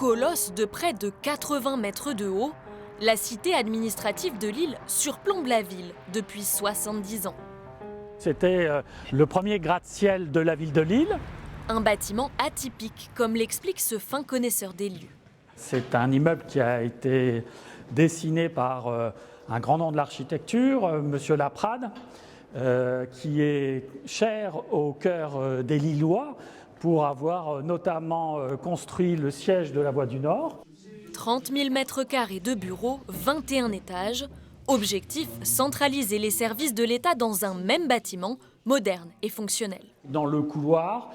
Colosse de près de 80 mètres de haut, la cité administrative de Lille surplombe la ville depuis 70 ans. C'était le premier gratte-ciel de la ville de Lille. Un bâtiment atypique, comme l'explique ce fin connaisseur des lieux. C'est un immeuble qui a été dessiné par un grand nom de l'architecture, Monsieur Laprade, qui est cher au cœur des Lillois pour avoir notamment construit le siège de la Voie du Nord. 30 000 mètres carrés de bureaux, 21 étages. Objectif, centraliser les services de l'État dans un même bâtiment, moderne et fonctionnel. Dans le couloir,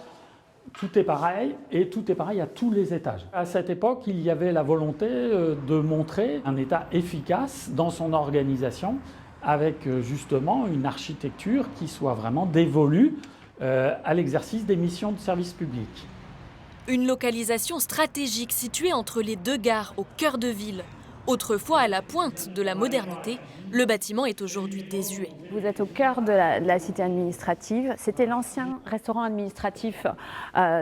tout est pareil et tout est pareil à tous les étages. À cette époque, il y avait la volonté de montrer un État efficace dans son organisation avec justement une architecture qui soit vraiment dévolue à l'exercice des missions de service public. Une localisation stratégique située entre les deux gares au cœur de ville. Autrefois à la pointe de la modernité, le bâtiment est aujourd'hui désuet. Vous êtes au cœur de la cité administrative. C'était l'ancien restaurant administratif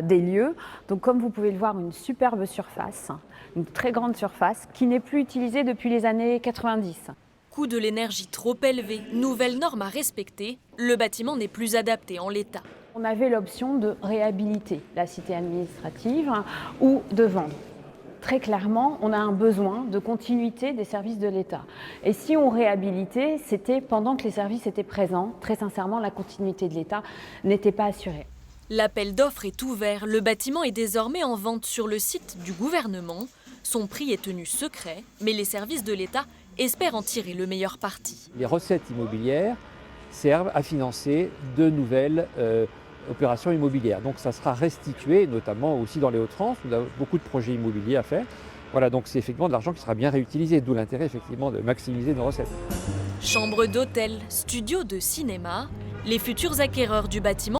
des lieux. Donc comme vous pouvez le voir, une superbe surface, une très grande surface qui n'est plus utilisée depuis les années 90. Coût de l'énergie trop élevé, nouvelles normes à respecter, le bâtiment n'est plus adapté en l'état. On avait l'option de réhabiliter la cité administrative ou de vendre. Très clairement, on a un besoin de continuité des services de l'État. Et si on réhabilitait, c'était pendant que les services étaient présents. Très sincèrement, la continuité de l'État n'était pas assurée. L'appel d'offres est ouvert. Le bâtiment est désormais en vente sur le site du gouvernement. Son prix est tenu secret, mais les services de l'État espèrent en tirer le meilleur parti. Les recettes immobilières servent à financer de nouvelles opérations immobilières. Donc ça sera restitué, notamment aussi dans les Hauts-de-France, où on a beaucoup de projets immobiliers à faire. Voilà, donc c'est effectivement de l'argent qui sera bien réutilisé, d'où l'intérêt effectivement de maximiser nos recettes. Chambre d'hôtel, studio de cinéma, les futurs acquéreurs du bâtiment